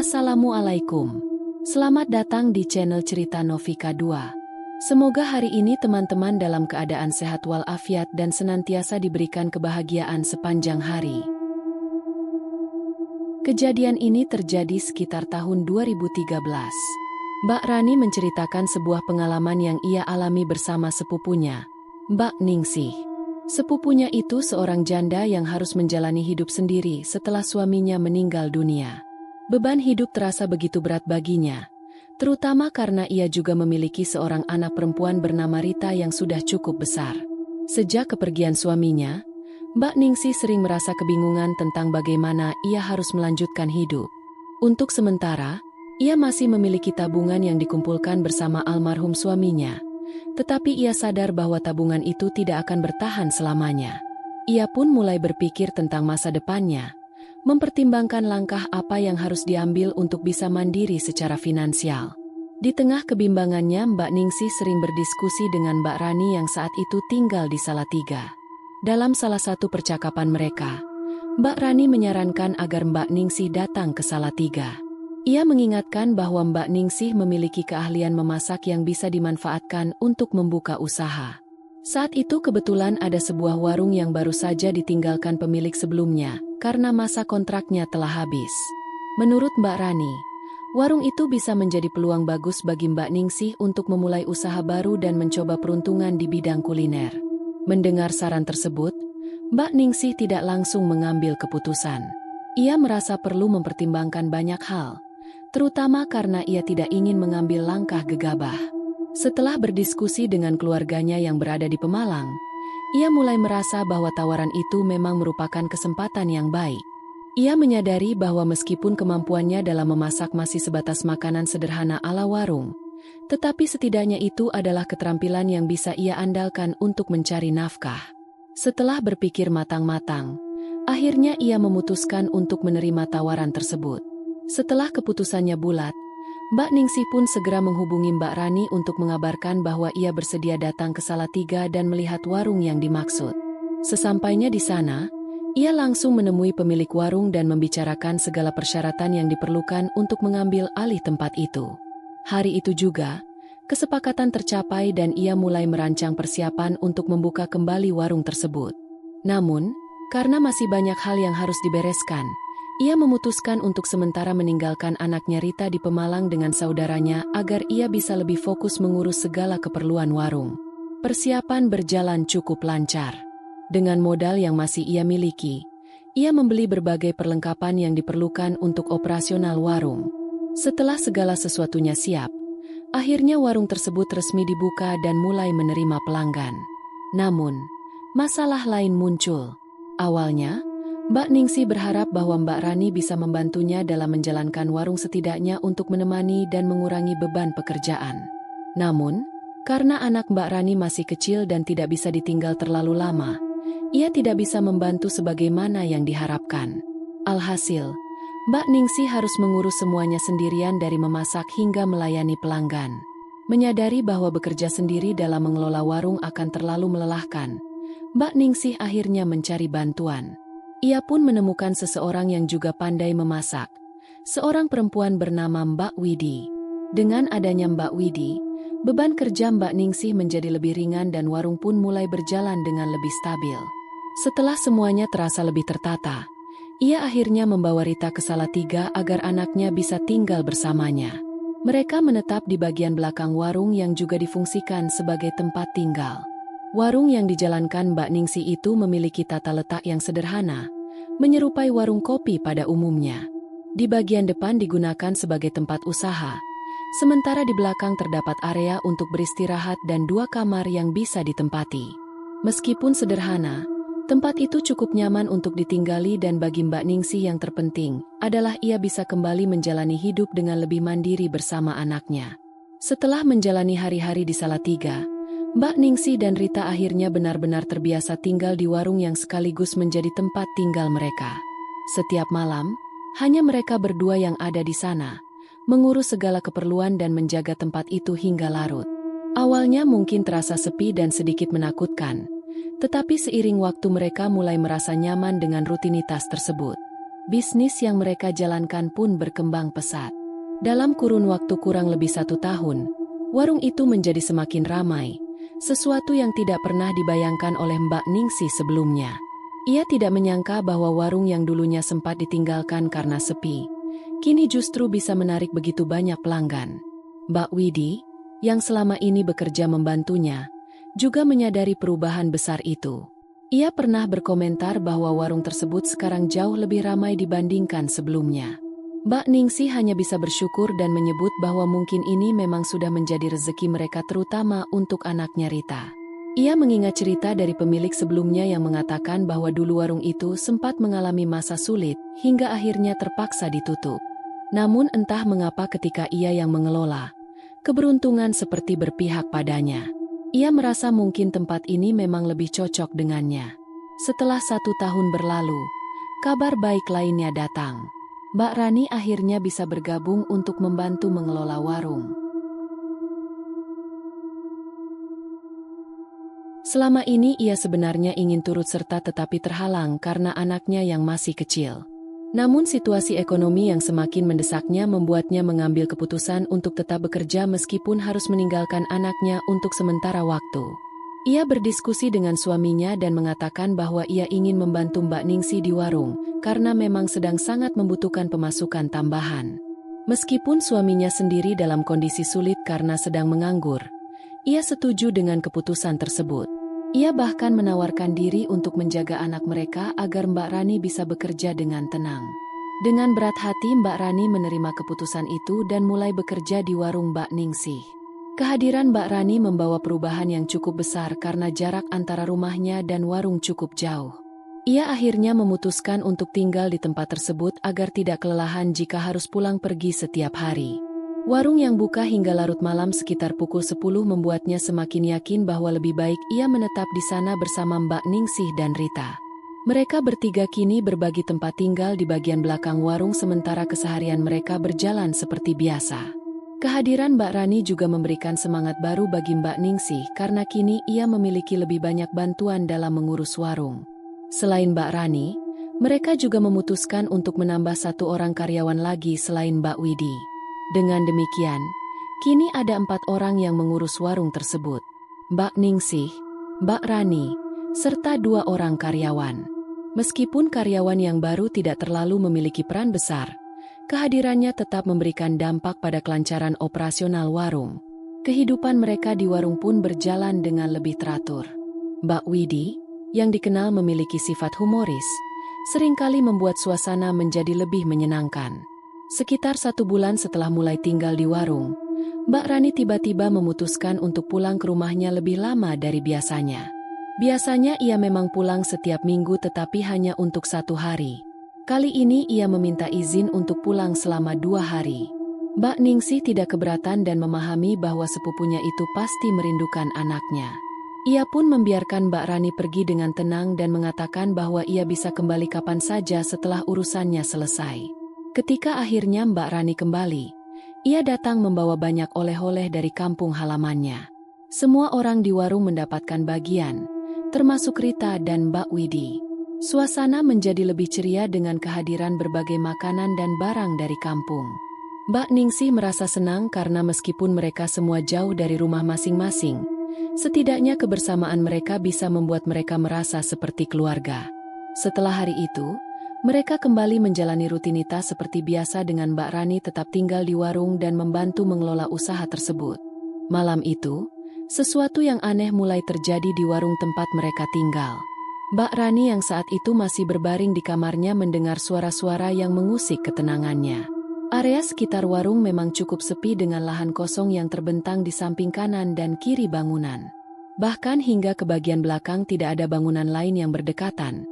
Assalamualaikum. Selamat datang di channel Cerita Novika 2. Semoga hari ini teman-teman dalam keadaan sehat walafiat dan senantiasa diberikan kebahagiaan sepanjang hari. Kejadian ini terjadi sekitar tahun 2013. Mbak Rani menceritakan sebuah pengalaman yang ia alami bersama sepupunya, Mbak Ningsih. Sepupunya itu seorang janda yang harus menjalani hidup sendiri setelah suaminya meninggal dunia. Beban hidup terasa begitu berat baginya, terutama karena ia juga memiliki seorang anak perempuan bernama Rita yang sudah cukup besar. Sejak kepergian suaminya, Mbak Ningsih sering merasa kebingungan tentang bagaimana ia harus melanjutkan hidup. Untuk sementara, ia masih memiliki tabungan yang dikumpulkan bersama almarhum suaminya, tetapi ia sadar bahwa tabungan itu tidak akan bertahan selamanya. Ia pun mulai berpikir tentang masa depannya, mempertimbangkan langkah apa yang harus diambil untuk bisa mandiri secara finansial. Di tengah kebimbangannya, Mbak Ningsih sering berdiskusi dengan Mbak Rani yang saat itu tinggal di Salatiga. Dalam salah satu percakapan mereka, Mbak Rani menyarankan agar Mbak Ningsih datang ke Salatiga. Ia mengingatkan bahwa Mbak Ningsih memiliki keahlian memasak yang bisa dimanfaatkan untuk membuka usaha. Saat itu kebetulan ada sebuah warung yang baru saja ditinggalkan pemilik sebelumnya, karena masa kontraknya telah habis. Menurut Mbak Rani, warung itu bisa menjadi peluang bagus bagi Mbak Ningsih untuk memulai usaha baru dan mencoba peruntungan di bidang kuliner. Mendengar saran tersebut, Mbak Ningsih tidak langsung mengambil keputusan. Ia merasa perlu mempertimbangkan banyak hal, terutama karena ia tidak ingin mengambil langkah gegabah. Setelah berdiskusi dengan keluarganya yang berada di Pemalang, ia mulai merasa bahwa tawaran itu memang merupakan kesempatan yang baik. Ia menyadari bahwa meskipun kemampuannya dalam memasak masih sebatas makanan sederhana ala warung, tetapi setidaknya itu adalah keterampilan yang bisa ia andalkan untuk mencari nafkah. Setelah berpikir matang-matang, akhirnya ia memutuskan untuk menerima tawaran tersebut. Setelah keputusannya bulat, Mbak Ningsih pun segera menghubungi Mbak Rani untuk mengabarkan bahwa ia bersedia datang ke Salatiga dan melihat warung yang dimaksud. Sesampainya di sana, ia langsung menemui pemilik warung dan membicarakan segala persyaratan yang diperlukan untuk mengambil alih tempat itu. Hari itu juga, kesepakatan tercapai dan ia mulai merancang persiapan untuk membuka kembali warung tersebut. Namun, karena masih banyak hal yang harus dibereskan, ia memutuskan untuk sementara meninggalkan anaknya Rita di Pemalang dengan saudaranya agar ia bisa lebih fokus mengurus segala keperluan warung. Persiapan berjalan cukup lancar. Dengan modal yang masih ia miliki, ia membeli berbagai perlengkapan yang diperlukan untuk operasional warung. Setelah segala sesuatunya siap, akhirnya warung tersebut resmi dibuka dan mulai menerima pelanggan. Namun, masalah lain muncul. Awalnya, Mbak Ningsih berharap bahwa Mbak Rani bisa membantunya dalam menjalankan warung setidaknya untuk menemani dan mengurangi beban pekerjaan. Namun, karena anak Mbak Rani masih kecil dan tidak bisa ditinggal terlalu lama, ia tidak bisa membantu sebagaimana yang diharapkan. Alhasil, Mbak Ningsih harus mengurus semuanya sendirian dari memasak hingga melayani pelanggan. Menyadari bahwa bekerja sendiri dalam mengelola warung akan terlalu melelahkan, Mbak Ningsih akhirnya mencari bantuan. Ia pun menemukan seseorang yang juga pandai memasak, seorang perempuan bernama Mbak Widi. Dengan adanya Mbak Widi, beban kerja Mbak Ningsih menjadi lebih ringan dan warung pun mulai berjalan dengan lebih stabil. Setelah semuanya terasa lebih tertata, ia akhirnya membawa Rita ke Salatiga agar anaknya bisa tinggal bersamanya. Mereka menetap di bagian belakang warung yang juga difungsikan sebagai tempat tinggal. Warung yang dijalankan Mbak Ningsih itu memiliki tata letak yang sederhana, menyerupai warung kopi pada umumnya. Di bagian depan digunakan sebagai tempat usaha, sementara di belakang terdapat area untuk beristirahat dan 2 kamar yang bisa ditempati. Meskipun sederhana, tempat itu cukup nyaman untuk ditinggali dan bagi Mbak Ningsih yang terpenting adalah ia bisa kembali menjalani hidup dengan lebih mandiri bersama anaknya. Setelah menjalani hari-hari di Salatiga, Mbak Ningsih dan Rita akhirnya benar-benar terbiasa tinggal di warung yang sekaligus menjadi tempat tinggal mereka. Setiap malam, hanya mereka berdua yang ada di sana, mengurus segala keperluan dan menjaga tempat itu hingga larut. Awalnya mungkin terasa sepi dan sedikit menakutkan, tetapi seiring waktu mereka mulai merasa nyaman dengan rutinitas tersebut. Bisnis yang mereka jalankan pun berkembang pesat. Dalam kurun waktu kurang lebih 1 tahun, warung itu menjadi semakin ramai, sesuatu yang tidak pernah dibayangkan oleh Mbak Ningsih sebelumnya. Ia tidak menyangka bahwa warung yang dulunya sempat ditinggalkan karena sepi, kini justru bisa menarik begitu banyak pelanggan. Mbak Widi, yang selama ini bekerja membantunya, juga menyadari perubahan besar itu. Ia pernah berkomentar bahwa warung tersebut sekarang jauh lebih ramai dibandingkan sebelumnya. Mbak Ningsih hanya bisa bersyukur dan menyebut bahwa mungkin ini memang sudah menjadi rezeki mereka terutama untuk anaknya Rita. Ia mengingat cerita dari pemilik sebelumnya yang mengatakan bahwa dulu warung itu sempat mengalami masa sulit hingga akhirnya terpaksa ditutup. Namun entah mengapa ketika ia yang mengelola, keberuntungan seperti berpihak padanya. Ia merasa mungkin tempat ini memang lebih cocok dengannya. Setelah 1 tahun berlalu, kabar baik lainnya datang. Mbak Rani akhirnya bisa bergabung untuk membantu mengelola warung. Selama ini ia sebenarnya ingin turut serta tetapi terhalang karena anaknya yang masih kecil. Namun situasi ekonomi yang semakin mendesaknya membuatnya mengambil keputusan untuk tetap bekerja meskipun harus meninggalkan anaknya untuk sementara waktu. Ia berdiskusi dengan suaminya dan mengatakan bahwa ia ingin membantu Mbak Ningsih di warung, karena memang sedang sangat membutuhkan pemasukan tambahan. Meskipun suaminya sendiri dalam kondisi sulit karena sedang menganggur, ia setuju dengan keputusan tersebut. Ia bahkan menawarkan diri untuk menjaga anak mereka agar Mbak Rani bisa bekerja dengan tenang. Dengan berat hati Mbak Rani menerima keputusan itu dan mulai bekerja di warung Mbak Ningsih. Kehadiran Mbak Rani membawa perubahan yang cukup besar karena jarak antara rumahnya dan warung cukup jauh. Ia akhirnya memutuskan untuk tinggal di tempat tersebut agar tidak kelelahan jika harus pulang pergi setiap hari. Warung yang buka hingga larut malam sekitar pukul 10 membuatnya semakin yakin bahwa lebih baik ia menetap di sana bersama Mbak Ningsih dan Rita. Mereka bertiga kini berbagi tempat tinggal di bagian belakang warung sementara keseharian mereka berjalan seperti biasa. Kehadiran Mbak Rani juga memberikan semangat baru bagi Mbak Ningsih karena kini ia memiliki lebih banyak bantuan dalam mengurus warung. Selain Mbak Rani, mereka juga memutuskan untuk menambah 1 orang karyawan lagi selain Mbak Widi. Dengan demikian, kini ada 4 orang yang mengurus warung tersebut. Mbak Ningsih, Mbak Rani, serta 2 orang karyawan. Meskipun karyawan yang baru tidak terlalu memiliki peran besar, kehadirannya tetap memberikan dampak pada kelancaran operasional warung. Kehidupan mereka di warung pun berjalan dengan lebih teratur. Mbak Widi, yang dikenal memiliki sifat humoris, seringkali membuat suasana menjadi lebih menyenangkan. Sekitar 1 bulan setelah mulai tinggal di warung, Mbak Rani tiba-tiba memutuskan untuk pulang ke rumahnya lebih lama dari biasanya. Biasanya ia memang pulang setiap minggu tetapi hanya untuk 1 hari. Kali ini ia meminta izin untuk pulang selama 2 hari. Mbak Ningsih tidak keberatan dan memahami bahwa sepupunya itu pasti merindukan anaknya. Ia pun membiarkan Mbak Rani pergi dengan tenang dan mengatakan bahwa ia bisa kembali kapan saja setelah urusannya selesai. Ketika akhirnya Mbak Rani kembali, ia datang membawa banyak oleh-oleh dari kampung halamannya. Semua orang di warung mendapatkan bagian, termasuk Rita dan Mbak Widi. Suasana menjadi lebih ceria dengan kehadiran berbagai makanan dan barang dari kampung. Mbak Ningsih merasa senang karena meskipun mereka semua jauh dari rumah masing-masing, setidaknya kebersamaan mereka bisa membuat mereka merasa seperti keluarga. Setelah hari itu, mereka kembali menjalani rutinitas seperti biasa dengan Mbak Rani tetap tinggal di warung dan membantu mengelola usaha tersebut. Malam itu, sesuatu yang aneh mulai terjadi di warung tempat mereka tinggal. Mbak Rani yang saat itu masih berbaring di kamarnya mendengar suara-suara yang mengusik ketenangannya. Area sekitar warung memang cukup sepi dengan lahan kosong yang terbentang di samping kanan dan kiri bangunan. Bahkan hingga ke bagian belakang tidak ada bangunan lain yang berdekatan.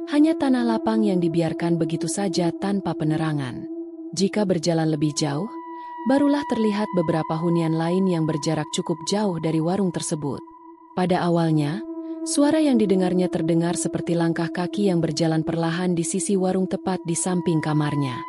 Hanya tanah lapang yang dibiarkan begitu saja tanpa penerangan. Jika berjalan lebih jauh, barulah terlihat beberapa hunian lain yang berjarak cukup jauh dari warung tersebut. Pada awalnya, suara yang didengarnya terdengar seperti langkah kaki yang berjalan perlahan di sisi warung tepat di samping kamarnya.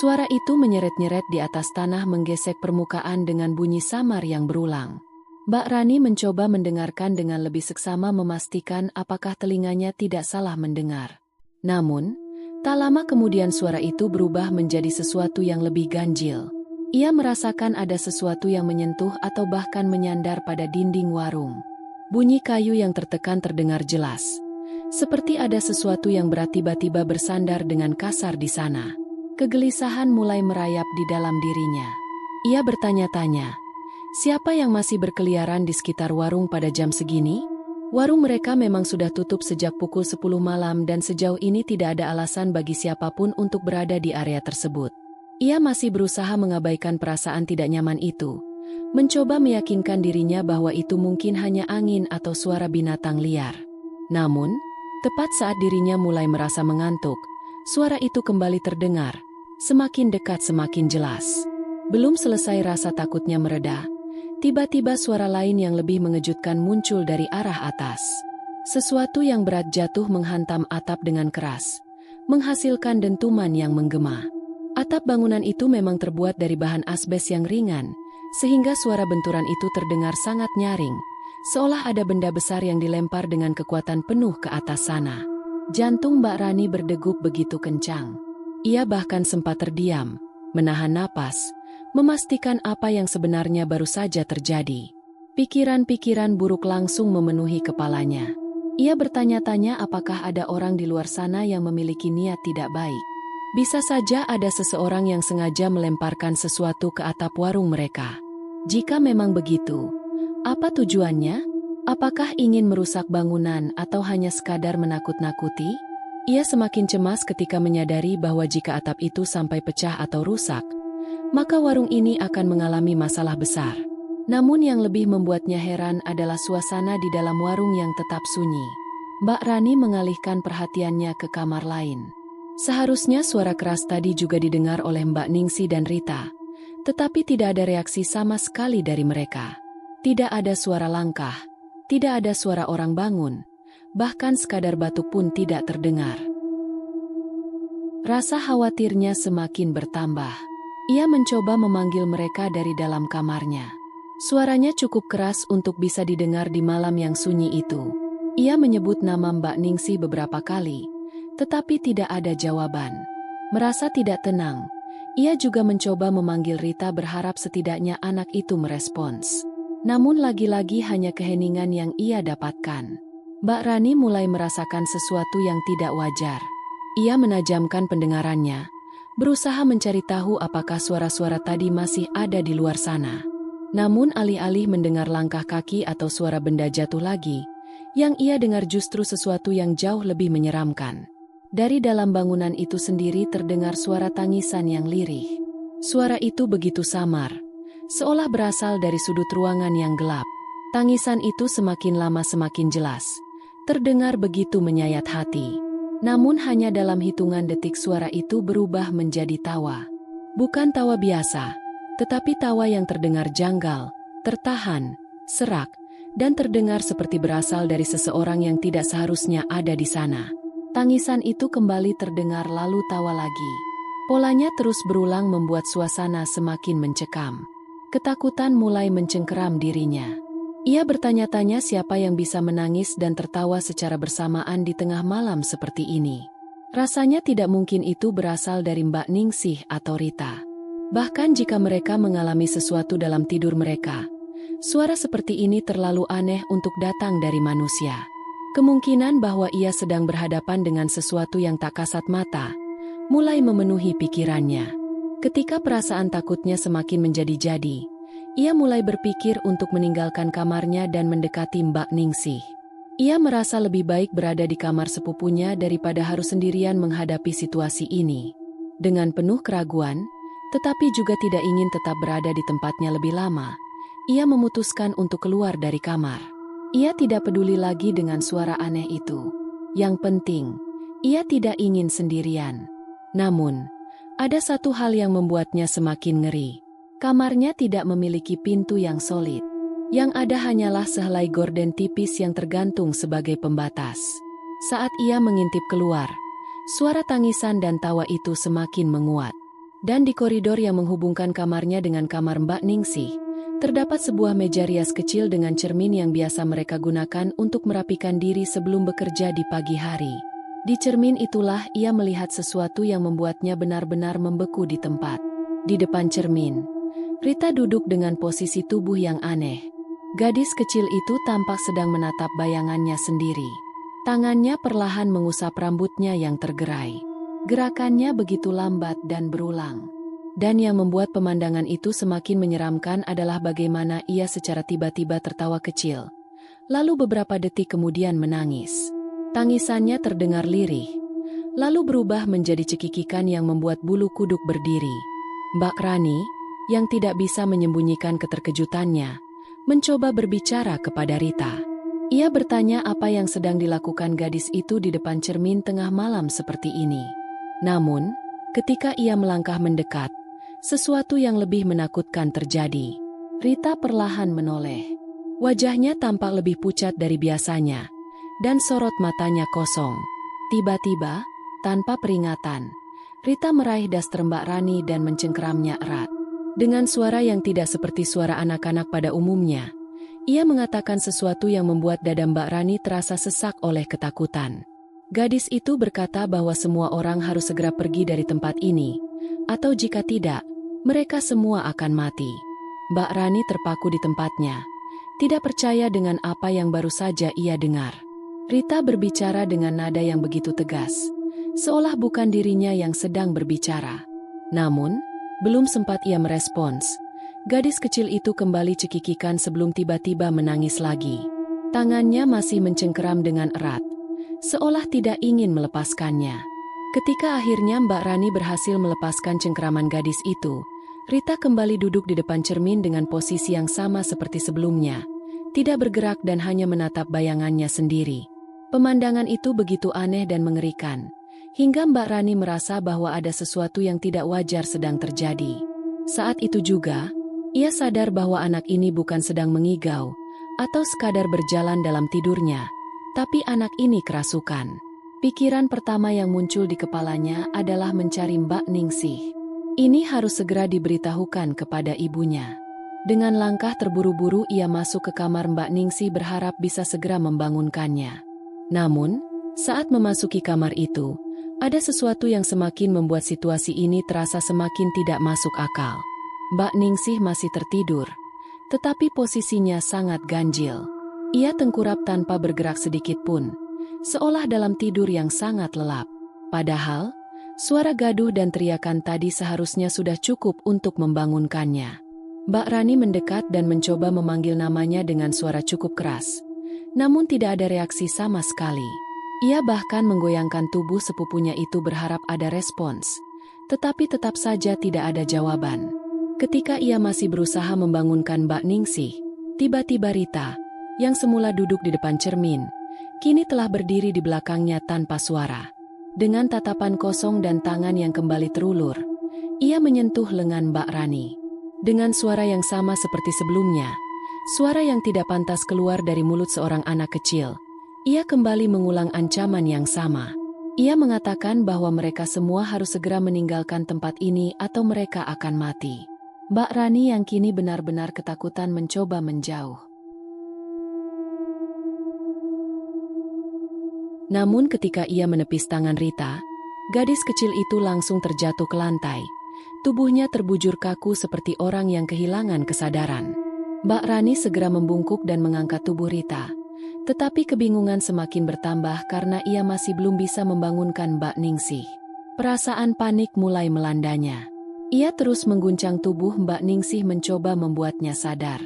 Suara itu menyeret-nyeret di atas tanah menggesek permukaan dengan bunyi samar yang berulang. Mbak Rani mencoba mendengarkan dengan lebih seksama memastikan apakah telinganya tidak salah mendengar. Namun, Tak lama kemudian suara itu berubah menjadi sesuatu yang lebih ganjil. Ia merasakan ada sesuatu yang menyentuh atau bahkan menyandar pada dinding warung. Bunyi kayu yang tertekan terdengar jelas. Seperti ada sesuatu yang berat tiba-tiba bersandar dengan kasar di sana. Kegelisahan mulai merayap di dalam dirinya. Ia bertanya-tanya, siapa yang masih berkeliaran di sekitar warung pada jam segini? Warung mereka memang sudah tutup sejak pukul 10 malam dan sejauh ini tidak ada alasan bagi siapapun untuk berada di area tersebut. Ia masih berusaha mengabaikan perasaan tidak nyaman itu, mencoba meyakinkan dirinya bahwa itu mungkin hanya angin atau suara binatang liar. Namun, tepat saat dirinya mulai merasa mengantuk, suara itu kembali terdengar, semakin dekat semakin jelas. Belum selesai rasa takutnya mereda, tiba-tiba suara lain yang lebih mengejutkan muncul dari arah atas. Sesuatu yang berat jatuh menghantam atap dengan keras, menghasilkan dentuman yang menggema. Atap bangunan itu memang terbuat dari bahan asbes yang ringan, sehingga suara benturan itu terdengar sangat nyaring, seolah ada benda besar yang dilempar dengan kekuatan penuh ke atas sana. Jantung Mbak Rani berdegup begitu kencang. Ia bahkan sempat terdiam, menahan napas, memastikan apa yang sebenarnya baru saja terjadi. Pikiran-pikiran buruk langsung memenuhi kepalanya. Ia bertanya-tanya apakah ada orang di luar sana yang memiliki niat tidak baik. Bisa saja ada seseorang yang sengaja melemparkan sesuatu ke atap warung mereka. Jika memang begitu, apa tujuannya? Apakah ingin merusak bangunan atau hanya sekadar menakut-nakuti? Ia semakin cemas ketika menyadari bahwa jika atap itu sampai pecah atau rusak, maka warung ini akan mengalami masalah besar. Namun yang lebih membuatnya heran adalah suasana di dalam warung yang tetap sunyi. Mbak Rani mengalihkan perhatiannya ke kamar lain. Seharusnya suara keras tadi juga didengar oleh Mbak Ningsih dan Rita, tetapi tidak ada reaksi sama sekali dari mereka. Tidak ada suara langkah, tidak ada suara orang bangun, bahkan sekadar batuk pun tidak terdengar. Rasa khawatirnya semakin bertambah. Ia mencoba memanggil mereka dari dalam kamarnya. Suaranya cukup keras untuk bisa didengar di malam yang sunyi itu. Ia menyebut nama Mbak Ningsih beberapa kali, tetapi tidak ada jawaban. Merasa tidak tenang, ia juga mencoba memanggil Rita berharap setidaknya anak itu merespons. Namun lagi-lagi hanya keheningan yang ia dapatkan. Mbak Rani mulai merasakan sesuatu yang tidak wajar. Ia menajamkan pendengarannya, berusaha mencari tahu apakah suara-suara tadi masih ada di luar sana. Namun alih-alih mendengar langkah kaki atau suara benda jatuh lagi, yang ia dengar justru sesuatu yang jauh lebih menyeramkan. Dari dalam bangunan itu sendiri terdengar suara tangisan yang lirih. Suara itu begitu samar, seolah berasal dari sudut ruangan yang gelap. Tangisan itu semakin lama semakin jelas, terdengar begitu menyayat hati. Namun hanya dalam hitungan detik suara itu berubah menjadi tawa. Bukan tawa biasa, tetapi tawa yang terdengar janggal, tertahan, serak, dan terdengar seperti berasal dari seseorang yang tidak seharusnya ada di sana. Tangisan itu kembali terdengar lalu tawa lagi. Polanya terus berulang membuat suasana semakin mencekam. Ketakutan mulai mencengkeram dirinya. Ia bertanya-tanya siapa yang bisa menangis dan tertawa secara bersamaan di tengah malam seperti ini. Rasanya tidak mungkin itu berasal dari Mbak Ningsih atau Rita. Bahkan jika mereka mengalami sesuatu dalam tidur mereka, suara seperti ini terlalu aneh untuk datang dari manusia. Kemungkinan bahwa ia sedang berhadapan dengan sesuatu yang tak kasat mata mulai memenuhi pikirannya. Ketika perasaan takutnya semakin menjadi-jadi, ia mulai berpikir untuk meninggalkan kamarnya dan mendekati Mbak Ningsih. Ia merasa lebih baik berada di kamar sepupunya daripada harus sendirian menghadapi situasi ini. Dengan penuh keraguan, tetapi juga tidak ingin tetap berada di tempatnya lebih lama, ia memutuskan untuk keluar dari kamar. Ia tidak peduli lagi dengan suara aneh itu. Yang penting, ia tidak ingin sendirian. Namun, ada satu hal yang membuatnya semakin ngeri. Kamarnya tidak memiliki pintu yang solid. Yang ada hanyalah sehelai gorden tipis yang tergantung sebagai pembatas. Saat ia mengintip keluar, suara tangisan dan tawa itu semakin menguat. Dan di koridor yang menghubungkan kamarnya dengan kamar Mbak Ningsih, terdapat sebuah meja rias kecil dengan cermin yang biasa mereka gunakan untuk merapikan diri sebelum bekerja di pagi hari. Di cermin itulah ia melihat sesuatu yang membuatnya benar-benar membeku di tempat. Di depan cermin, Rita duduk dengan posisi tubuh yang aneh. Gadis kecil itu tampak sedang menatap bayangannya sendiri. Tangannya perlahan mengusap rambutnya yang tergerai. Gerakannya begitu lambat dan berulang. Dan yang membuat pemandangan itu semakin menyeramkan adalah bagaimana ia secara tiba-tiba tertawa kecil. Lalu beberapa detik kemudian menangis. Tangisannya terdengar lirih. Lalu berubah menjadi cekikikan yang membuat bulu kuduk berdiri. Mbak Rani, yang tidak bisa menyembunyikan keterkejutannya, mencoba berbicara kepada Rita. Ia bertanya apa yang sedang dilakukan gadis itu di depan cermin tengah malam seperti ini. Namun, ketika ia melangkah mendekat, sesuatu yang lebih menakutkan terjadi. Rita perlahan menoleh. Wajahnya tampak lebih pucat dari biasanya, dan sorot matanya kosong. Tiba-tiba, tanpa peringatan, Rita meraih daster Mbak Rani dan mencengkeramnya erat. Dengan suara yang tidak seperti suara anak-anak pada umumnya, ia mengatakan sesuatu yang membuat dada Mbak Rani terasa sesak oleh ketakutan. Gadis itu berkata bahwa semua orang harus segera pergi dari tempat ini, atau jika tidak, mereka semua akan mati. Mbak Rani terpaku di tempatnya, tidak percaya dengan apa yang baru saja ia dengar. Rita berbicara dengan nada yang begitu tegas, seolah bukan dirinya yang sedang berbicara. Namun, belum sempat ia merespons, gadis kecil itu kembali cekikikan sebelum tiba-tiba menangis lagi. Tangannya masih mencengkeram dengan erat, seolah tidak ingin melepaskannya. Ketika akhirnya Mbak Rani berhasil melepaskan cengkeraman gadis itu, Rita kembali duduk di depan cermin dengan posisi yang sama seperti sebelumnya, tidak bergerak dan hanya menatap bayangannya sendiri. Pemandangan itu begitu aneh dan mengerikan, hingga Mbak Rani merasa bahwa ada sesuatu yang tidak wajar sedang terjadi. Saat itu juga, ia sadar bahwa anak ini bukan sedang mengigau, atau sekadar berjalan dalam tidurnya, tapi anak ini kerasukan. Pikiran pertama yang muncul di kepalanya adalah mencari Mbak Ningsih. Ini harus segera diberitahukan kepada ibunya. Dengan langkah terburu-buru ia masuk ke kamar Mbak Ningsih berharap bisa segera membangunkannya. Namun, saat memasuki kamar itu, ada sesuatu yang semakin membuat situasi ini terasa semakin tidak masuk akal. Mbak Ningsih masih tertidur, tetapi posisinya sangat ganjil. Ia tengkurap tanpa bergerak sedikit pun, seolah dalam tidur yang sangat lelap. Padahal, suara gaduh dan teriakan tadi seharusnya sudah cukup untuk membangunkannya. Mbak Rani mendekat dan mencoba memanggil namanya dengan suara cukup keras. Namun tidak ada reaksi sama sekali. Ia bahkan menggoyangkan tubuh sepupunya itu berharap ada respons. Tetapi tetap saja tidak ada jawaban. Ketika ia masih berusaha membangunkan Mbak Ningsih, tiba-tiba Rita, yang semula duduk di depan cermin, kini telah berdiri di belakangnya tanpa suara. Dengan tatapan kosong dan tangan yang kembali terulur, ia menyentuh lengan Mbak Rani. Dengan suara yang sama seperti sebelumnya, suara yang tidak pantas keluar dari mulut seorang anak kecil, ia kembali mengulang ancaman yang sama. Ia mengatakan bahwa mereka semua harus segera meninggalkan tempat ini atau mereka akan mati. Mbak Rani yang kini benar-benar ketakutan mencoba menjauh. Namun ketika ia menepis tangan Rita, gadis kecil itu langsung terjatuh ke lantai. Tubuhnya terbujur kaku seperti orang yang kehilangan kesadaran. Mbak Rani segera membungkuk dan mengangkat tubuh Rita. Tetapi kebingungan semakin bertambah karena ia masih belum bisa membangunkan Mbak Ningsih. Perasaan panik mulai melandanya. Ia terus mengguncang tubuh Mbak Ningsih mencoba membuatnya sadar.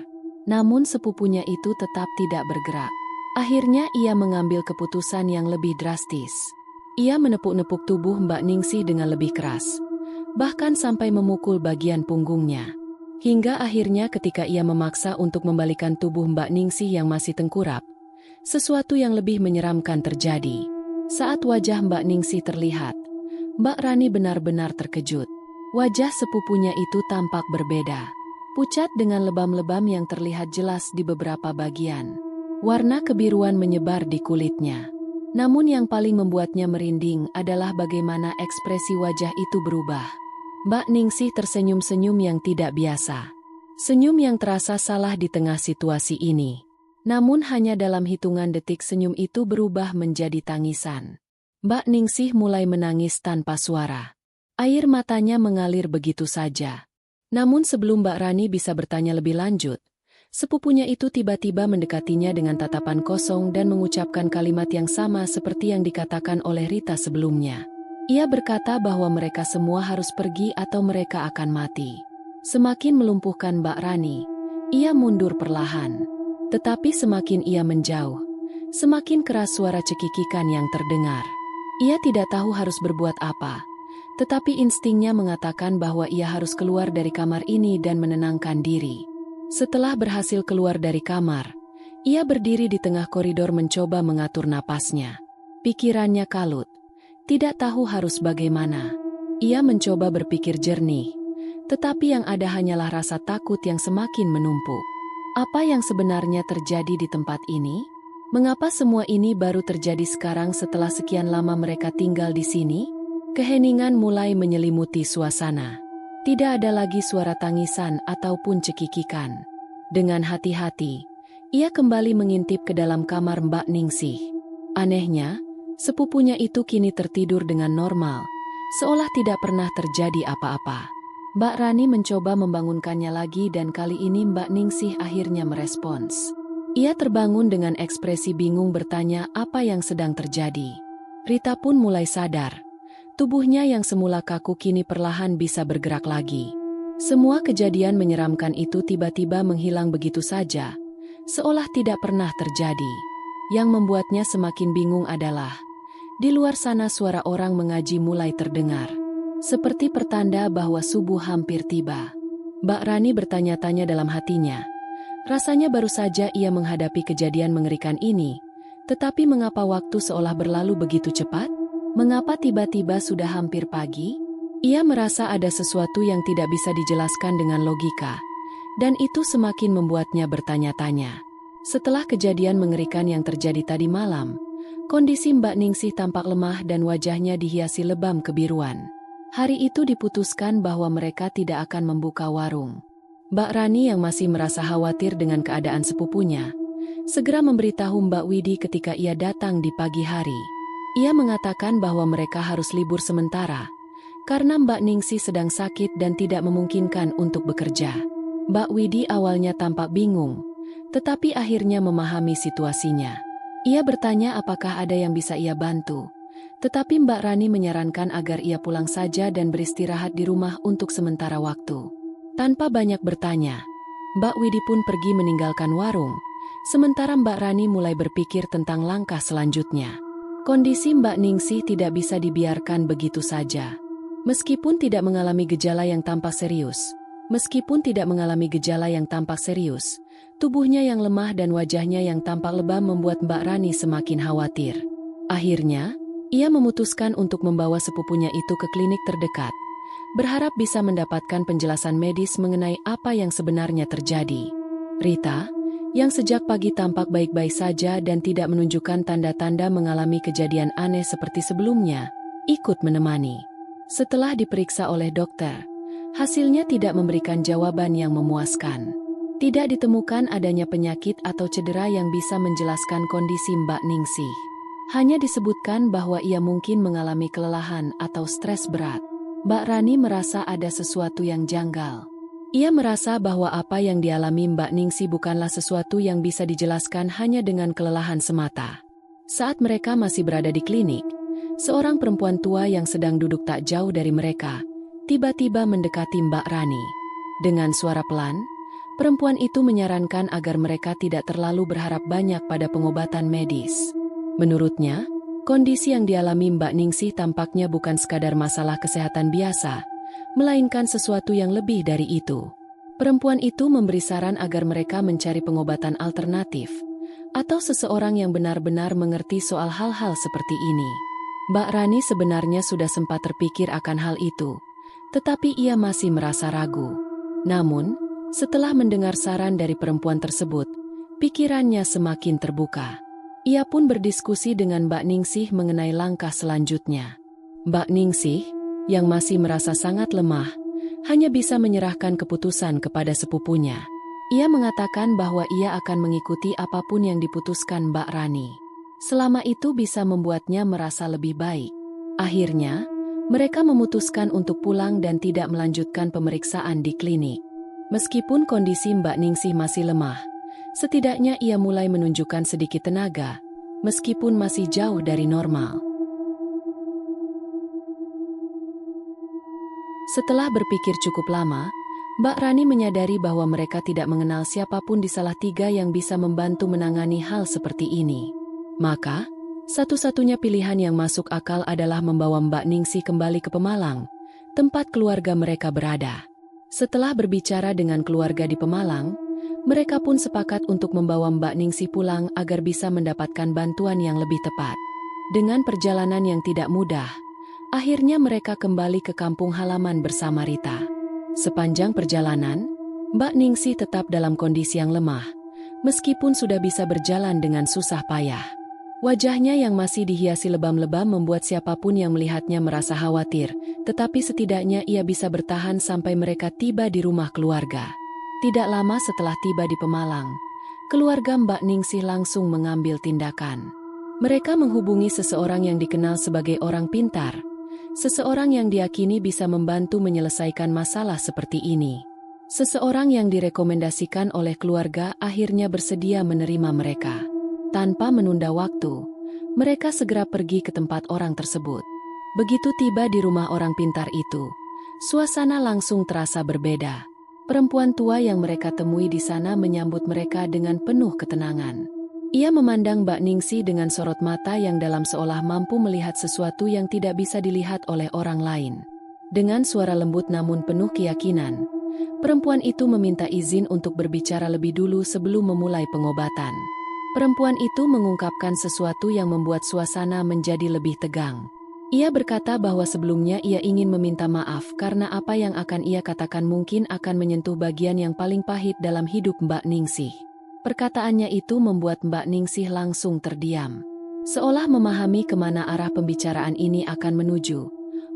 Namun sepupunya itu tetap tidak bergerak. Akhirnya ia mengambil keputusan yang lebih drastis. Ia menepuk-nepuk tubuh Mbak Ningsih dengan lebih keras, bahkan sampai memukul bagian punggungnya. Hingga akhirnya ketika ia memaksa untuk membalikan tubuh Mbak Ningsih yang masih tengkurap, sesuatu yang lebih menyeramkan terjadi. Saat wajah Mbak Ningsih terlihat, Mbak Rani benar-benar terkejut. Wajah sepupunya itu tampak berbeda, pucat dengan lebam-lebam yang terlihat jelas di beberapa bagian. Warna kebiruan menyebar di kulitnya. Namun yang paling membuatnya merinding adalah bagaimana ekspresi wajah itu berubah. Mbak Ningsih tersenyum-senyum yang tidak biasa. Senyum yang terasa salah di tengah situasi ini. Namun hanya dalam hitungan detik senyum itu berubah menjadi tangisan. Mbak Ningsih mulai menangis tanpa suara. Air matanya mengalir begitu saja. Namun sebelum Mbak Rani bisa bertanya lebih lanjut, sepupunya itu tiba-tiba mendekatinya dengan tatapan kosong dan mengucapkan kalimat yang sama seperti yang dikatakan oleh Rita sebelumnya. Ia berkata bahwa mereka semua harus pergi atau mereka akan mati. Semakin melumpuhkan Mbak Rani, ia mundur perlahan. Tetapi semakin ia menjauh, semakin keras suara cekikikan yang terdengar. Ia tidak tahu harus berbuat apa, tetapi instingnya mengatakan bahwa ia harus keluar dari kamar ini dan menenangkan diri. Setelah berhasil keluar dari kamar, ia berdiri di tengah koridor mencoba mengatur napasnya. Pikirannya kalut, tidak tahu harus bagaimana. Ia mencoba berpikir jernih, tetapi yang ada hanyalah rasa takut yang semakin menumpuk. Apa yang sebenarnya terjadi di tempat ini? Mengapa semua ini baru terjadi sekarang setelah sekian lama mereka tinggal di sini? Keheningan mulai menyelimuti suasana. Tidak ada lagi suara tangisan ataupun cekikikan. Dengan hati-hati, ia kembali mengintip ke dalam kamar Mbak Ningsih. Anehnya, sepupunya itu kini tertidur dengan normal, seolah tidak pernah terjadi apa-apa. Mbak Rani mencoba membangunkannya lagi dan kali ini Mbak Ningsih akhirnya merespons. Ia terbangun dengan ekspresi bingung bertanya apa yang sedang terjadi. Rita pun mulai sadar. Tubuhnya yang semula kaku kini perlahan bisa bergerak lagi. Semua kejadian menyeramkan itu tiba-tiba menghilang begitu saja, seolah tidak pernah terjadi. Yang membuatnya semakin bingung adalah, di luar sana suara orang mengaji mulai terdengar. Seperti pertanda bahwa subuh hampir tiba. Mbak Rani bertanya-tanya dalam hatinya. Rasanya baru saja ia menghadapi kejadian mengerikan ini, tetapi mengapa waktu seolah berlalu begitu cepat? Mengapa tiba-tiba sudah hampir pagi? Ia merasa ada sesuatu yang tidak bisa dijelaskan dengan logika, dan itu semakin membuatnya bertanya-tanya. Setelah kejadian mengerikan yang terjadi tadi malam, kondisi Mbak Ningsih tampak lemah dan wajahnya dihiasi lebam kebiruan. Hari itu diputuskan bahwa mereka tidak akan membuka warung. Mbak Rani yang masih merasa khawatir dengan keadaan sepupunya, segera memberitahu Mbak Widi ketika ia datang di pagi hari. Ia mengatakan bahwa mereka harus libur sementara, karena Mbak Ningsih sedang sakit dan tidak memungkinkan untuk bekerja. Mbak Widi awalnya tampak bingung, tetapi akhirnya memahami situasinya. Ia bertanya apakah ada yang bisa ia bantu, tetapi Mbak Rani menyarankan agar ia pulang saja dan beristirahat di rumah untuk sementara waktu. Tanpa banyak bertanya, Mbak Widi pun pergi meninggalkan warung, sementara Mbak Rani mulai berpikir tentang langkah selanjutnya. Kondisi Mbak Ningsih tidak bisa dibiarkan begitu saja. Meskipun tidak mengalami gejala yang tampak serius, tubuhnya yang lemah dan wajahnya yang tampak lebam membuat Mbak Rani semakin khawatir. Akhirnya, ia memutuskan untuk membawa sepupunya itu ke klinik terdekat, berharap bisa mendapatkan penjelasan medis mengenai apa yang sebenarnya terjadi. Rita, yang sejak pagi tampak baik-baik saja dan tidak menunjukkan tanda-tanda mengalami kejadian aneh seperti sebelumnya, ikut menemani. Setelah diperiksa oleh dokter, hasilnya tidak memberikan jawaban yang memuaskan. Tidak ditemukan adanya penyakit atau cedera yang bisa menjelaskan kondisi Mbak Ningsih. Hanya disebutkan bahwa ia mungkin mengalami kelelahan atau stres berat. Mbak Rani merasa ada sesuatu yang janggal. Ia merasa bahwa apa yang dialami Mbak Ningsih bukanlah sesuatu yang bisa dijelaskan hanya dengan kelelahan semata. Saat mereka masih berada di klinik, seorang perempuan tua yang sedang duduk tak jauh dari mereka, tiba-tiba mendekati Mbak Rani. Dengan suara pelan, perempuan itu menyarankan agar mereka tidak terlalu berharap banyak pada pengobatan medis. Menurutnya, kondisi yang dialami Mbak Ningsih tampaknya bukan sekadar masalah kesehatan biasa, melainkan sesuatu yang lebih dari itu. Perempuan itu memberi saran agar mereka mencari pengobatan alternatif, atau seseorang yang benar-benar mengerti soal hal-hal seperti ini. Mbak Rani sebenarnya sudah sempat terpikir akan hal itu, tetapi ia masih merasa ragu. Namun, setelah mendengar saran dari perempuan tersebut, pikirannya semakin terbuka. Ia pun berdiskusi dengan Mbak Ningsih mengenai langkah selanjutnya. Mbak Ningsih, yang masih merasa sangat lemah, hanya bisa menyerahkan keputusan kepada sepupunya. Ia mengatakan bahwa ia akan mengikuti apapun yang diputuskan Mbak Rani. Selama itu bisa membuatnya merasa lebih baik. Akhirnya, mereka memutuskan untuk pulang dan tidak melanjutkan pemeriksaan di klinik. Meskipun kondisi Mbak Ningsih masih lemah, setidaknya ia mulai menunjukkan sedikit tenaga, meskipun masih jauh dari normal. Setelah berpikir cukup lama, Mbak Rani menyadari bahwa mereka tidak mengenal siapapun di Salatiga yang bisa membantu menangani hal seperti ini. Maka, satu-satunya pilihan yang masuk akal adalah membawa Mbak Ningsih kembali ke Pemalang, tempat keluarga mereka berada. Setelah berbicara dengan keluarga di Pemalang, mereka pun sepakat untuk membawa Mbak Ningsih pulang agar bisa mendapatkan bantuan yang lebih tepat. Dengan perjalanan yang tidak mudah, akhirnya mereka kembali ke kampung halaman bersama Rita. Sepanjang perjalanan, Mbak Ningsih tetap dalam kondisi yang lemah, meskipun sudah bisa berjalan dengan susah payah. Wajahnya yang masih dihiasi lebam-lebam membuat siapapun yang melihatnya merasa khawatir, tetapi setidaknya ia bisa bertahan sampai mereka tiba di rumah keluarga. Tidak lama setelah tiba di Pemalang, keluarga Mbak Ningsih langsung mengambil tindakan. Mereka menghubungi seseorang yang dikenal sebagai orang pintar, seseorang yang diyakini bisa membantu menyelesaikan masalah seperti ini. Seseorang yang direkomendasikan oleh keluarga akhirnya bersedia menerima mereka. Tanpa menunda waktu, mereka segera pergi ke tempat orang tersebut. Begitu tiba di rumah orang pintar itu, suasana langsung terasa berbeda. Perempuan tua yang mereka temui di sana menyambut mereka dengan penuh ketenangan. Ia memandang Mbak Ningsih dengan sorot mata yang dalam seolah mampu melihat sesuatu yang tidak bisa dilihat oleh orang lain. Dengan suara lembut namun penuh keyakinan, perempuan itu meminta izin untuk berbicara lebih dulu sebelum memulai pengobatan. Perempuan itu mengungkapkan sesuatu yang membuat suasana menjadi lebih tegang. Ia berkata bahwa sebelumnya ia ingin meminta maaf karena apa yang akan ia katakan mungkin akan menyentuh bagian yang paling pahit dalam hidup Mbak Ningsih. Perkataannya itu membuat Mbak Ningsih langsung terdiam. Seolah memahami kemana arah pembicaraan ini akan menuju,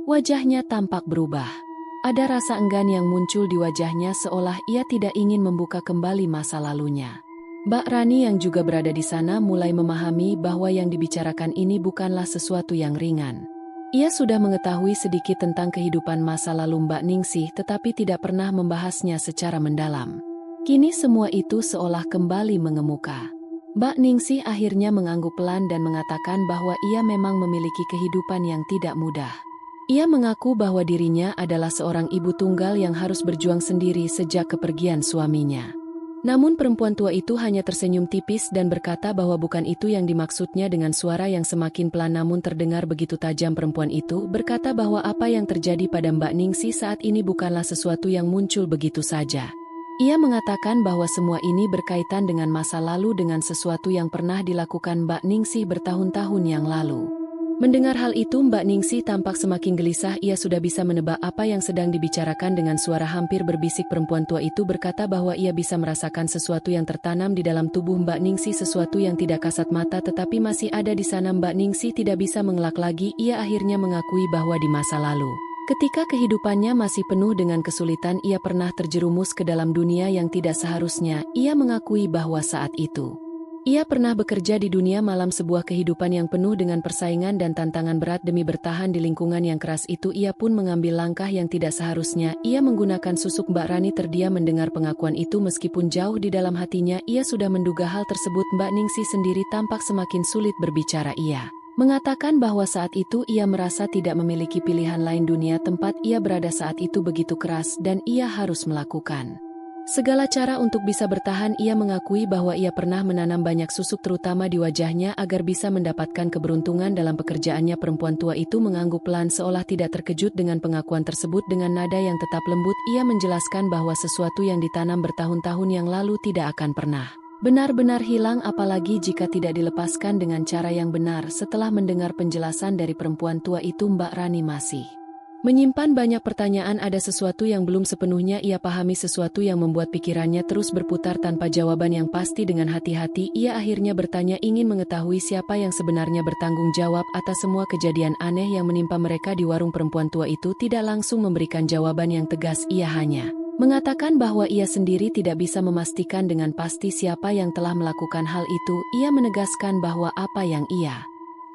wajahnya tampak berubah. Ada rasa enggan yang muncul di wajahnya seolah ia tidak ingin membuka kembali masa lalunya. Mbak Rani yang juga berada di sana mulai memahami bahwa yang dibicarakan ini bukanlah sesuatu yang ringan. Ia sudah mengetahui sedikit tentang kehidupan masa lalu Mbak Ningsih tetapi tidak pernah membahasnya secara mendalam. Kini semua itu seolah kembali mengemuka. Mbak Ningsih akhirnya mengangguk pelan dan mengatakan bahwa ia memang memiliki kehidupan yang tidak mudah. Ia mengaku bahwa dirinya adalah seorang ibu tunggal yang harus berjuang sendiri sejak kepergian suaminya. Namun perempuan tua itu hanya tersenyum tipis dan berkata bahwa bukan itu yang dimaksudnya. Dengan suara yang semakin pelan namun terdengar begitu tajam, perempuan itu berkata bahwa apa yang terjadi pada Mbak Ningsih saat ini bukanlah sesuatu yang muncul begitu saja. Ia mengatakan bahwa semua ini berkaitan dengan masa lalu, dengan sesuatu yang pernah dilakukan Mbak Ningsih bertahun-tahun yang lalu. Mendengar hal itu Mbak Ningsih tampak semakin gelisah. Ia sudah bisa menebak apa yang sedang dibicarakan. Dengan suara hampir berbisik perempuan tua itu berkata bahwa ia bisa merasakan sesuatu yang tertanam di dalam tubuh Mbak Ningsih, sesuatu yang tidak kasat mata tetapi masih ada di sana. Mbak Ningsih tidak bisa mengelak lagi. Ia akhirnya mengakui bahwa di masa lalu, ketika kehidupannya masih penuh dengan kesulitan, ia pernah terjerumus ke dalam dunia yang tidak seharusnya. Ia mengakui bahwa saat itu ia pernah bekerja di dunia malam, sebuah kehidupan yang penuh dengan persaingan dan tantangan berat. Demi bertahan di lingkungan yang keras itu, ia pun mengambil langkah yang tidak seharusnya. Ia menggunakan susuk. Mbak Rani terdiam mendengar pengakuan itu, meskipun jauh di dalam hatinya ia sudah menduga hal tersebut. Mbak Ningsih sendiri tampak semakin sulit berbicara. Ia mengatakan bahwa saat itu ia merasa tidak memiliki pilihan lain. Dunia tempat ia berada saat itu begitu keras dan ia harus melakukan segala cara untuk bisa bertahan. Ia mengakui bahwa ia pernah menanam banyak susuk terutama di wajahnya agar bisa mendapatkan keberuntungan dalam pekerjaannya. Perempuan tua itu mengangguk pelan seolah tidak terkejut dengan pengakuan tersebut. Dengan nada yang tetap lembut ia menjelaskan bahwa sesuatu yang ditanam bertahun-tahun yang lalu tidak akan pernah benar-benar hilang, apalagi jika tidak dilepaskan dengan cara yang benar. Setelah mendengar penjelasan dari perempuan tua itu, Mbak Rani masih menyimpan banyak pertanyaan. Ada sesuatu yang belum sepenuhnya ia pahami, sesuatu yang membuat pikirannya terus berputar tanpa jawaban yang pasti. Dengan hati-hati ia akhirnya bertanya, ingin mengetahui siapa yang sebenarnya bertanggung jawab atas semua kejadian aneh yang menimpa mereka di warung. Perempuan tua itu tidak langsung memberikan jawaban yang tegas. Ia hanya Mengatakan bahwa ia sendiri tidak bisa memastikan dengan pasti siapa yang telah melakukan hal itu, ia menegaskan bahwa apa yang ia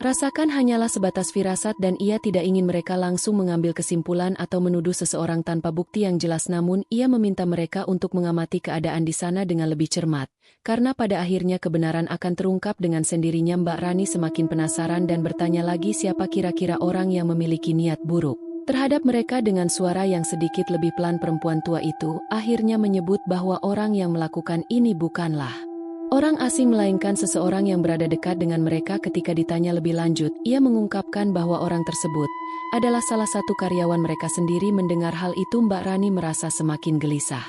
rasakan hanyalah sebatas firasat dan ia tidak ingin mereka langsung mengambil kesimpulan atau menuduh seseorang tanpa bukti yang jelas, namun ia meminta mereka untuk mengamati keadaan di sana dengan lebih cermat, karena pada akhirnya kebenaran akan terungkap dengan sendirinya. Mbak Rani semakin penasaran dan bertanya lagi siapa kira-kira orang yang memiliki niat buruk terhadap mereka. Dengan suara yang sedikit lebih pelan, perempuan tua itu akhirnya menyebut bahwa orang yang melakukan ini bukanlah orang asing melainkan seseorang yang berada dekat dengan mereka. Ketika ditanya lebih lanjut, ia mengungkapkan bahwa orang tersebut adalah salah satu karyawan mereka sendiri. Mendengar hal itu, Mbak Rani merasa semakin gelisah.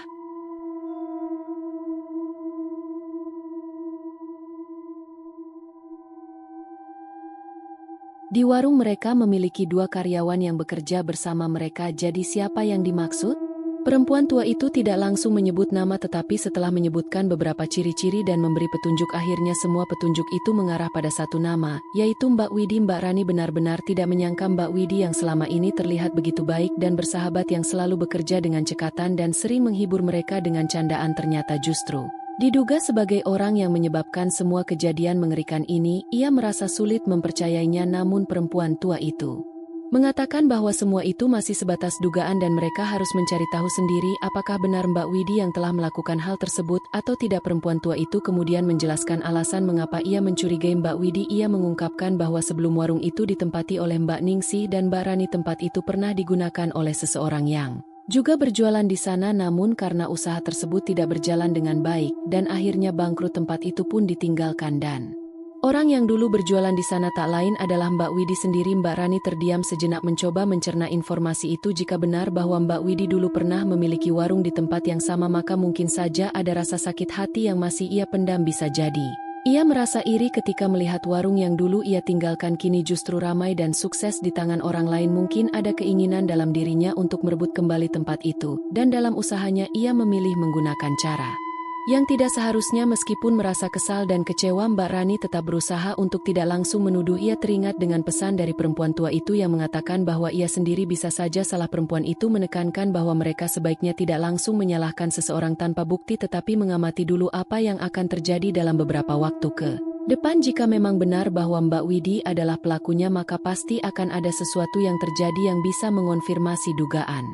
Di warung mereka memiliki 2 karyawan yang bekerja bersama mereka. Jadi siapa yang dimaksud? Perempuan tua itu tidak langsung menyebut nama, tetapi setelah menyebutkan beberapa ciri-ciri dan memberi petunjuk, akhirnya semua petunjuk itu mengarah pada satu nama, yaitu Mbak Widi. Mbak Rani benar-benar tidak menyangka Mbak Widi yang selama ini terlihat begitu baik dan bersahabat, yang selalu bekerja dengan cekatan dan sering menghibur mereka dengan candaan, ternyata justru diduga sebagai orang yang menyebabkan semua kejadian mengerikan ini. Ia merasa sulit mempercayainya, namun perempuan tua itu mengatakan bahwa semua itu masih sebatas dugaan dan mereka harus mencari tahu sendiri apakah benar Mbak Widi yang telah melakukan hal tersebut atau tidak. Perempuan tua itu kemudian menjelaskan alasan mengapa ia mencurigai Mbak Widi. Ia mengungkapkan bahwa sebelum warung itu ditempati oleh Mbak Ningsih dan Mbak Rani, tempat itu pernah digunakan oleh seseorang yang juga berjualan di sana, namun karena usaha tersebut tidak berjalan dengan baik dan akhirnya bangkrut, tempat itu pun ditinggalkan dan orang yang dulu berjualan di sana tak lain adalah Mbak Widi sendiri. Mbak Rani terdiam sejenak mencoba mencerna informasi itu. Jika benar bahwa Mbak Widi dulu pernah memiliki warung di tempat yang sama, maka mungkin saja ada rasa sakit hati yang masih ia pendam. Bisa jadi ia merasa iri ketika melihat warung yang dulu ia tinggalkan kini justru ramai dan sukses di tangan orang lain. Mungkin ada keinginan dalam dirinya untuk merebut kembali tempat itu, dan dalam usahanya ia memilih menggunakan cara yang tidak seharusnya. Meskipun merasa kesal dan kecewa, Mbak Rani tetap berusaha untuk tidak langsung menuduh. Ia teringat dengan pesan dari perempuan tua itu yang mengatakan bahwa ia sendiri bisa saja salah. Perempuan itu menekankan bahwa mereka sebaiknya tidak langsung menyalahkan seseorang tanpa bukti, tetapi mengamati dulu apa yang akan terjadi dalam beberapa waktu ke depan. Jika memang benar bahwa Mbak Widi adalah pelakunya, maka pasti akan ada sesuatu yang terjadi yang bisa mengonfirmasi dugaan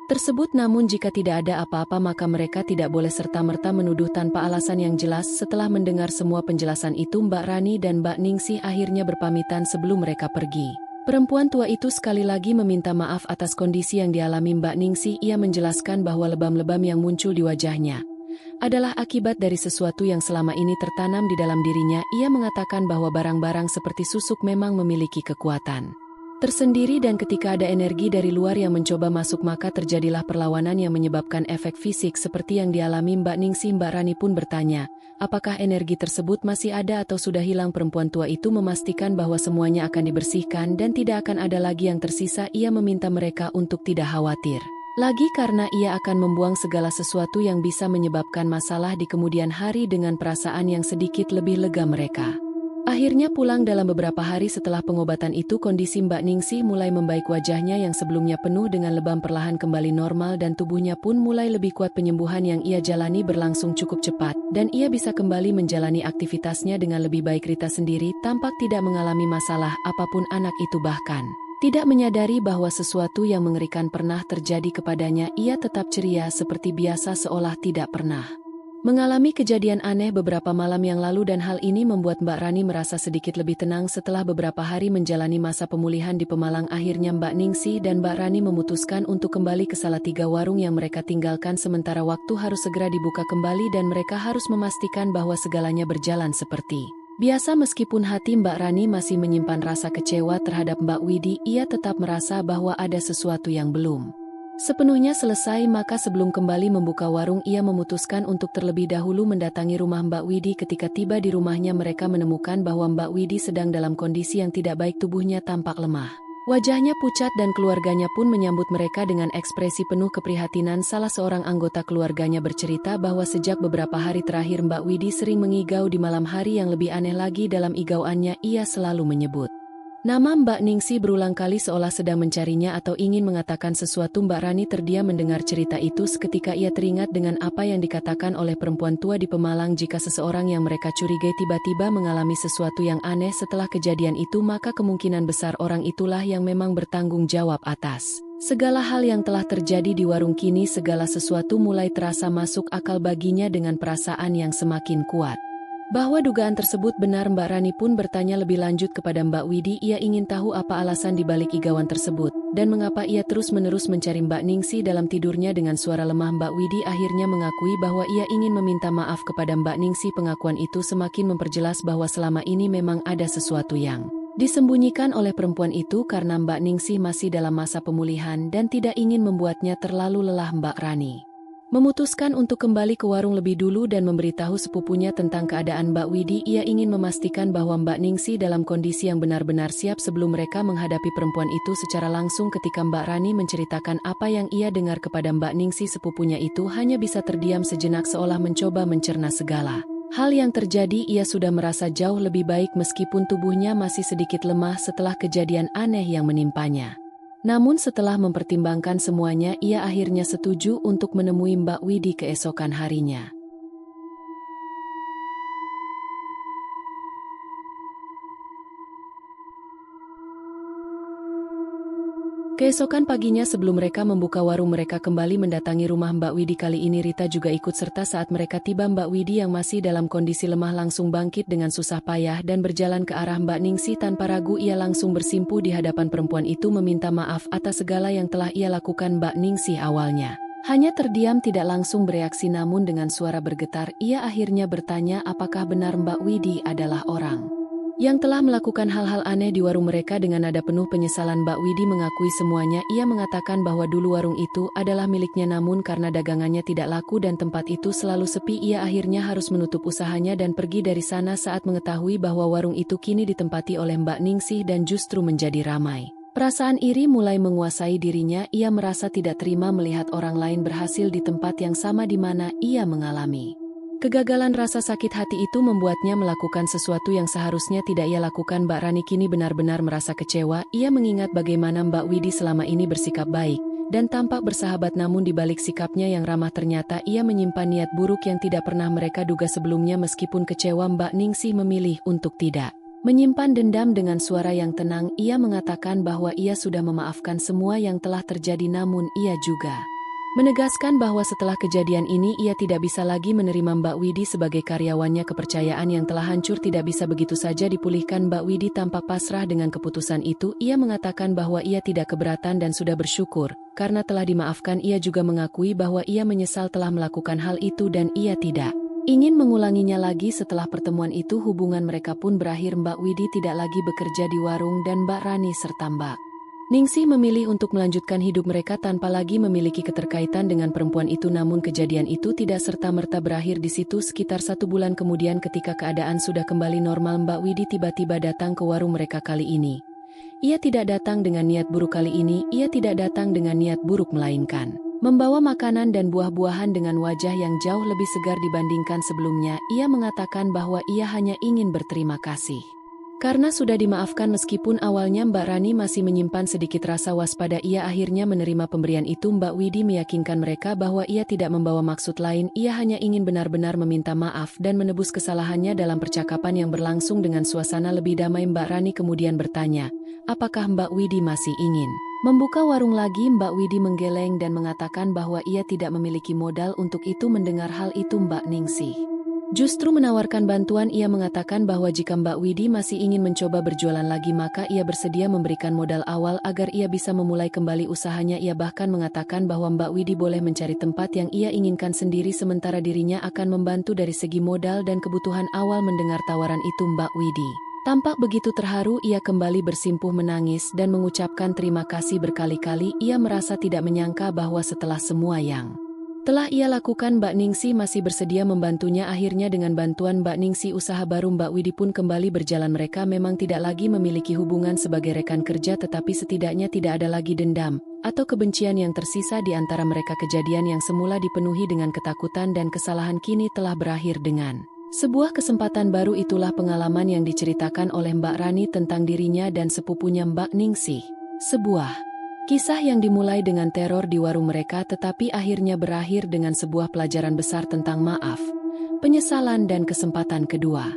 tersebut. Namun jika tidak ada apa-apa, maka mereka tidak boleh serta-merta menuduh tanpa alasan yang jelas. Setelah mendengar semua penjelasan itu, Mbak Rani dan Mbak Ningsih akhirnya berpamitan sebelum mereka pergi. Perempuan tua itu sekali lagi meminta maaf atas kondisi yang dialami Mbak Ningsih. Ia menjelaskan bahwa lebam-lebam yang muncul di wajahnya adalah akibat dari sesuatu yang selama ini tertanam di dalam dirinya. Ia mengatakan bahwa barang-barang seperti susuk memang memiliki kekuatan tersendiri dan ketika ada energi dari luar yang mencoba masuk, maka terjadilah perlawanan yang menyebabkan efek fisik seperti yang dialami Mbak Ningsih. Mbak Rani pun bertanya, apakah energi tersebut masih ada atau sudah hilang? Perempuan tua itu memastikan bahwa semuanya akan dibersihkan dan tidak akan ada lagi yang tersisa. Ia meminta mereka untuk tidak khawatir lagi karena ia akan membuang segala sesuatu yang bisa menyebabkan masalah di kemudian hari. Dengan perasaan yang sedikit lebih lega, mereka akhirnya pulang. Dalam beberapa hari setelah pengobatan itu, kondisi Mbak Ningsih mulai membaik. Wajahnya yang sebelumnya penuh dengan lebam perlahan kembali normal dan tubuhnya pun mulai lebih kuat. Penyembuhan yang ia jalani berlangsung cukup cepat dan ia bisa kembali menjalani aktivitasnya dengan lebih baik. Rita sendiri tampak tidak mengalami masalah apapun. Anak itu bahkan tidak menyadari bahwa sesuatu yang mengerikan pernah terjadi kepadanya. Ia tetap ceria seperti biasa seolah tidak pernah mengalami kejadian aneh beberapa malam yang lalu, dan hal ini membuat Mbak Rani merasa sedikit lebih tenang. Setelah beberapa hari menjalani masa pemulihan di Pemalang, akhirnya Mbak Ningsih dan Mbak Rani memutuskan untuk kembali ke Salatiga. Warung yang mereka tinggalkan sementara waktu harus segera dibuka kembali dan mereka harus memastikan bahwa segalanya berjalan seperti biasa. Meskipun hati Mbak Rani masih menyimpan rasa kecewa terhadap Mbak Widi, ia tetap merasa bahwa ada sesuatu yang belum sepenuhnya selesai. Maka sebelum kembali membuka warung, ia memutuskan untuk terlebih dahulu mendatangi rumah Mbak Widi. Ketika tiba di rumahnya, mereka menemukan bahwa Mbak Widi sedang dalam kondisi yang tidak baik. Tubuhnya tampak lemah, wajahnya pucat, dan keluarganya pun menyambut mereka dengan ekspresi penuh keprihatinan. Salah seorang anggota keluarganya bercerita bahwa sejak beberapa hari terakhir Mbak Widi sering mengigau di malam hari. Yang lebih aneh lagi, dalam igauannya ia selalu menyebut Nama Mbak Ningsih berulang kali seolah sedang mencarinya atau ingin mengatakan sesuatu. Mbak Rani terdiam mendengar cerita itu. Seketika ia teringat dengan apa yang dikatakan oleh perempuan tua di Pemalang, jika seseorang yang mereka curigai tiba-tiba mengalami sesuatu yang aneh setelah kejadian itu, maka kemungkinan besar orang itulah yang memang bertanggung jawab atas segala hal yang telah terjadi di warung. Kini segala sesuatu mulai terasa masuk akal baginya dengan perasaan yang semakin kuat bahwa dugaan tersebut benar. Mbak Rani pun bertanya lebih lanjut kepada Mbak Widi. Ia ingin tahu apa alasan dibalik igauan tersebut, dan mengapa ia terus-menerus mencari Mbak Ningsih dalam tidurnya. Dengan suara lemah Mbak Widi akhirnya mengakui bahwa ia ingin meminta maaf kepada Mbak Ningsih. Pengakuan itu semakin memperjelas bahwa selama ini memang ada sesuatu yang disembunyikan oleh perempuan itu, karena Mbak Ningsih masih dalam masa pemulihan dan tidak ingin membuatnya terlalu lelah. Mbak Rani memutuskan untuk kembali ke warung lebih dulu dan memberitahu sepupunya tentang keadaan Mbak Widi. Ia ingin memastikan bahwa Mbak Ningsih dalam kondisi yang benar-benar siap sebelum mereka menghadapi perempuan itu secara langsung. Ketika Mbak Rani menceritakan apa yang ia dengar kepada Mbak Ningsih, sepupunya itu hanya bisa terdiam sejenak seolah mencoba mencerna segala hal yang terjadi. Ia sudah merasa jauh lebih baik meskipun tubuhnya masih sedikit lemah setelah kejadian aneh yang menimpanya. Namun setelah mempertimbangkan semuanya, ia akhirnya setuju untuk menemui Mbak Widi keesokan harinya. Keesokan paginya sebelum mereka membuka warung, mereka kembali mendatangi rumah Mbak Widi. Kali ini Rita juga ikut serta. Saat mereka tiba, Mbak Widi yang masih dalam kondisi lemah langsung bangkit dengan susah payah dan berjalan ke arah Mbak Ningsih. Tanpa ragu ia langsung bersimpuh di hadapan perempuan itu meminta maaf atas segala yang telah ia lakukan. Mbak Ningsih awalnya hanya terdiam, tidak langsung bereaksi, namun dengan suara bergetar ia akhirnya bertanya apakah benar Mbak Widi adalah orang yang telah melakukan hal-hal aneh di warung mereka. Dengan nada penuh penyesalan Mbak Widi mengakui semuanya. Ia mengatakan bahwa dulu warung itu adalah miliknya, namun karena dagangannya tidak laku dan tempat itu selalu sepi, ia akhirnya harus menutup usahanya dan pergi dari sana saat mengetahui bahwa warung itu kini ditempati oleh Mbak Ningsih dan justru menjadi ramai. Perasaan iri mulai menguasai dirinya. Ia merasa tidak terima melihat orang lain berhasil di tempat yang sama di mana ia mengalami kegagalan. Rasa sakit hati itu membuatnya melakukan sesuatu yang seharusnya tidak ia lakukan. Mbak Rani kini benar-benar merasa kecewa. Ia mengingat bagaimana Mbak Widi selama ini bersikap baik dan tampak bersahabat, namun di balik sikapnya yang ramah ternyata ia menyimpan niat buruk yang tidak pernah mereka duga sebelumnya. Meskipun kecewa, Mbak Ningsih memilih untuk tidak menyimpan dendam. Dengan suara yang tenang ia mengatakan bahwa ia sudah memaafkan semua yang telah terjadi, namun ia juga menegaskan bahwa setelah kejadian ini ia tidak bisa lagi menerima Mbak Widi sebagai karyawannya. Kepercayaan yang telah hancur tidak bisa begitu saja dipulihkan. Mbak Widi tampak pasrah dengan keputusan itu. Ia mengatakan bahwa ia tidak keberatan dan sudah bersyukur karena telah dimaafkan. Ia juga mengakui bahwa ia menyesal telah melakukan hal itu dan ia tidak ingin mengulanginya lagi. Setelah pertemuan itu hubungan mereka pun berakhir. Mbak Widi tidak lagi bekerja di warung dan Mbak Rani serta Mbak Ningsih memilih untuk melanjutkan hidup mereka tanpa lagi memiliki keterkaitan dengan perempuan itu. Namun kejadian itu tidak serta-merta berakhir di situ. Sekitar 1 bulan kemudian, ketika keadaan sudah kembali normal, Mbak Widi tiba-tiba datang ke warung mereka. Kali ini ia tidak datang dengan niat buruk. Kali ini ia tidak datang dengan niat buruk, melainkan membawa makanan dan buah-buahan dengan wajah yang jauh lebih segar dibandingkan sebelumnya. Ia mengatakan bahwa ia hanya ingin berterima kasih karena sudah dimaafkan. Meskipun awalnya Mbak Rani masih menyimpan sedikit rasa waspada, ia akhirnya menerima pemberian itu. Mbak Widi meyakinkan mereka bahwa ia tidak membawa maksud lain. Ia hanya ingin benar-benar meminta maaf dan menebus kesalahannya. Dalam percakapan yang berlangsung dengan suasana lebih damai, Mbak Rani kemudian bertanya, apakah Mbak Widi masih ingin membuka warung lagi? Mbak Widi menggeleng dan mengatakan bahwa ia tidak memiliki modal untuk itu. Mendengar hal itu, Mbak Ningsih justru menawarkan bantuan. Ia mengatakan bahwa jika Mbak Widi masih ingin mencoba berjualan lagi, maka ia bersedia memberikan modal awal agar ia bisa memulai kembali usahanya. Ia bahkan mengatakan bahwa Mbak Widi boleh mencari tempat yang ia inginkan sendiri, sementara dirinya akan membantu dari segi modal dan kebutuhan awal. Mendengar tawaran itu, Mbak Widi tampak begitu terharu. Ia kembali bersimpuh menangis dan mengucapkan terima kasih berkali-kali. Ia merasa tidak menyangka bahwa setelah semua yang telah ia lakukan, Mbak Ningsih masih bersedia membantunya. Akhirnya dengan bantuan Mbak Ningsih, usaha baru Mbak Widi pun kembali berjalan. Mereka memang tidak lagi memiliki hubungan sebagai rekan kerja, tetapi setidaknya tidak ada lagi dendam atau kebencian yang tersisa di antara mereka. Kejadian yang semula dipenuhi dengan ketakutan dan kesalahan kini telah berakhir dengan Sebuah kesempatan baru itulah pengalaman yang diceritakan oleh Mbak Rani tentang dirinya dan sepupunya Mbak Ningsih. Sebuah kisah yang dimulai dengan teror di warung mereka tetapi akhirnya berakhir dengan sebuah pelajaran besar tentang maaf, penyesalan dan kesempatan kedua.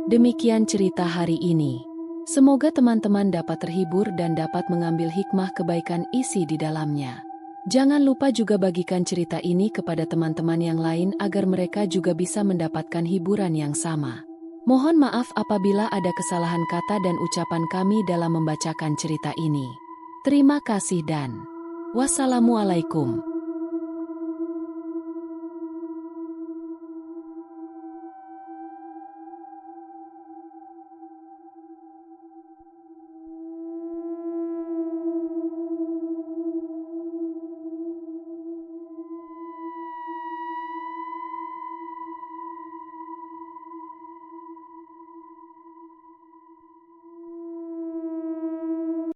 Demikian cerita hari ini. Semoga teman-teman dapat terhibur dan dapat mengambil hikmah kebaikan isi di dalamnya. Jangan lupa juga bagikan cerita ini kepada teman-teman yang lain agar mereka juga bisa mendapatkan hiburan yang sama. Mohon maaf apabila ada kesalahan kata dan ucapan kami dalam membacakan cerita ini. Terima kasih dan wassalamualaikum.